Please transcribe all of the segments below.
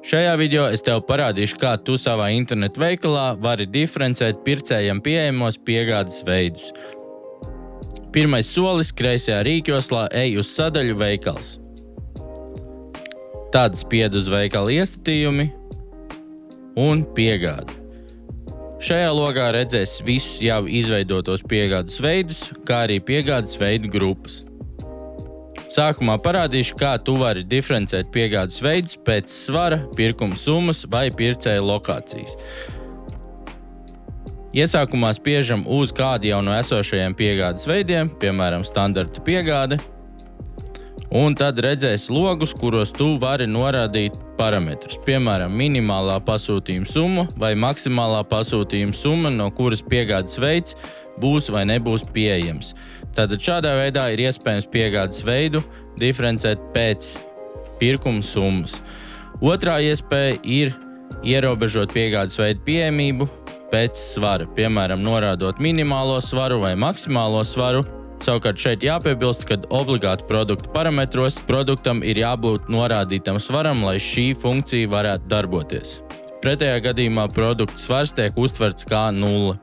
Šajā video es tev parādīšu, kā tu savā internetu veikalā vari diferencēt pircējiem pieejamos piegādes veidus. Pirmais solis kreisajā rīkjoslā ej uz sadaļu veikals. Tad spied uz veikala iestatījumi un piegādi. Šajā logā redzēs visus jau izveidotos piegādes veidus, kā arī piegādes veidu grupas. Sākumā parādīšu, kā tu vari diferencēt piegādes veidus pēc svara, pirkuma summas vai pircēja lokācijas. Iesākumā spiežam uz kādu jau no esošajiem piegādes veidiem, piemēram, standarta piegāde, un tad redzēs logus, kuros tu vari norādīt parametrus, piemēram, minimālā pasūtījuma summa vai maksimālā pasūtījuma summa, no kuras piegādes veids būs vai nebūs pieejams. Tātad šādā veidā ir iespējams piegādes veidu diferencēt pēc pirkuma summas. Otrā iespēja ir ierobežot piegādes veidu pieejamību pēc svara, piemēram, norādot minimālo svaru vai maksimālo svaru. Savukārt šeit jāpiebilst, ka obligāti produktu parametros produktam ir jābūt norādītam svaram, lai šī funkcija varētu darboties. Pretējā gadījumā produktu svars tiek uztverts kā nulle.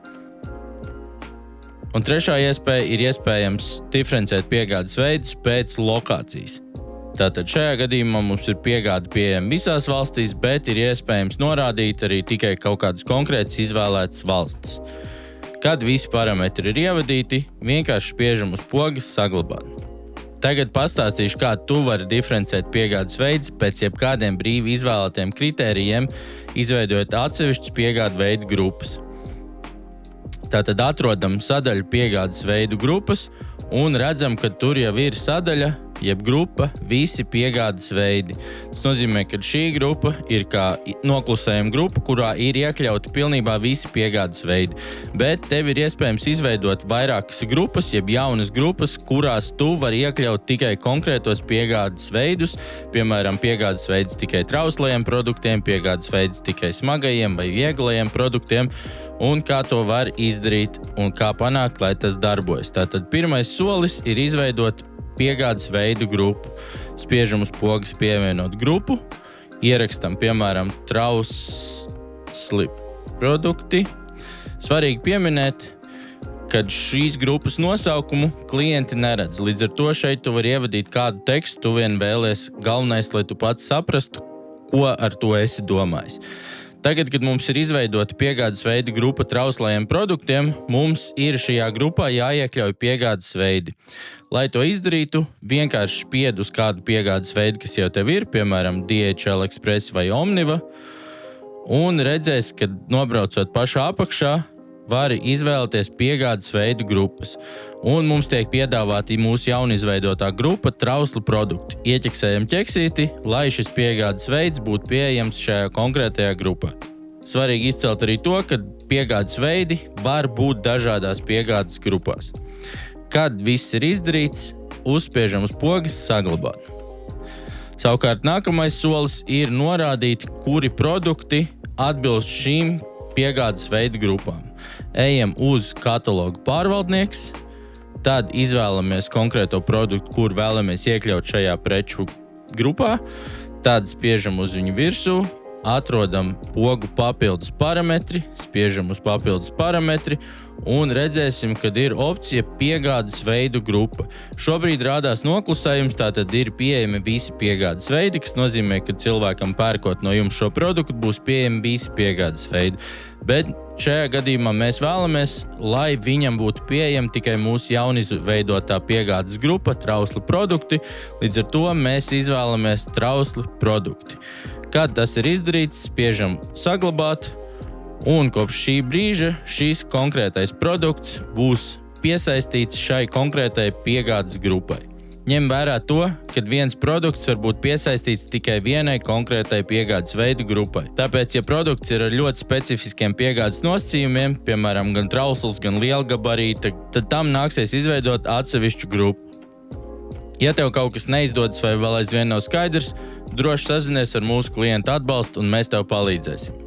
Un trešā iespēja ir iespējams diferencēt piegādes veidus pēc lokācijas. Tātad šajā gadījumā mums ir piegāde pieejama visās valstīs, bet ir iespējams norādīt arī tikai kaut kādas konkrētas izvēlētas valstis. Kad visi parametri ir ievadīti, vienkārši spiežam uz pogas saglabāt. Tagad pastāstīšu, kā tu vari diferencēt piegādes veidus pēc jebkādiem brīvi izvēlētiem kritērijiem, izveidojot atsevišķas piegādu veidu grupas. Tātad atrodam sadaļu piegādes veidu grupas un redzam, ka tur jau ir sadaļa, jeb grupa, visi piegādes veidi. Tas nozīmē, ka šī grupa ir kā noklusējuma grupa, kurā ir iekļauti pilnībā visi piegādes veidi. Bet tev ir iespējams izveidot vairākas grupas, jeb jaunas grupas, kurās tu vari iekļaut tikai konkrētos piegādes veidus, piemēram, piegādes veidus tikai trauslajiem produktiem, piegādes veidus tikai smagajiem vai vieglajiem produktiem, un kā to var izdarīt un kā panākt, lai tas darbojas. Tātad pirmais solis ir izveidot piegādes veidu grupu. Spiežam uz pogas pievienot grupu, ierakstam, piemēram, trausli produkti. Svarīgi pieminēt, ka šīs grupas nosaukumu klienti neredz. Līdz ar to šeit tu vari ievadīt kādu tekstu, tu vien vēlies. Galvenais, lai tu pats saprastu, ko ar to esi domājis. Tagad, kad mums ir izveidota piegādes veida grupa trauslajiem produktiem, mums ir šajā grupā jāiekļauj piegādes veidi. Lai to izdarītu, vienkārši spied uz kādu piegādes veidu, kas jau tev ir, piemēram, DHL Express vai Omniva, un redzēs, ka nobraucot pašā apakšā, vari izvēlēties piegādes veidu grupas. Un mums tiek piedāvāti mūsu jaunizveidotā grupa trausli produkti. Ieķeksējam ķeksīti, lai šis piegādes veids būtu pieejams šajā konkrētajā grupā. Svarīgi izcelt arī to, ka piegādes veidi var būt dažādās piegādes grupās. Kad viss ir izdarīts, uzspiežam uz pogas saglabāt. Savukārt nākamais solis ir norādīt, kuri produkti atbilst šīm piegādes veidu grupām. Ejam uz katalogu pārvaldnieks, tad izvēlamies konkrēto produktu, kur vēlamies iekļaut šajā preču grupā, tad spiežam uz viņu virsū, atrodam pogu papildus parametri, spiežam uz papildus parametri un redzēsim, kad ir opcija piegādes veidu grupa. Šobrīd rādās noklusējums, tātad ir pieejami visi piegādes veidi, kas nozīmē, ka cilvēkam pērkot no jums šo produktu būs pieejami visi piegādes veidi. Bet šajā gadījumā mēs vēlamies, lai viņam būtu pieejama tikai mūsu jaunizveidotā piegādes grupa trausli produkti, līdz ar to mēs izvēlamies trausli produkti. Kad tas ir izdarīts, spiežam saglabāt, un kopš šī brīža šīs konkrētais produkts būs piesaistīts šai konkrētai piegādes grupai. Ņem vērā to, ka viens produkts var būt piesaistīts tikai vienai konkrētai piegādes veidu grupai. Tāpēc, ja produkts ir ar ļoti specifiskiem piegādes nosacījumiem, piemēram, gan trausls, gan lielgabarīta, tad tam nāksies izveidot atsevišķu grupu. Ja tev kaut kas neizdodas vai vēl aizvien nav skaidrs, droši sazinies ar mūsu klientu atbalstu un mēs tev palīdzēsim.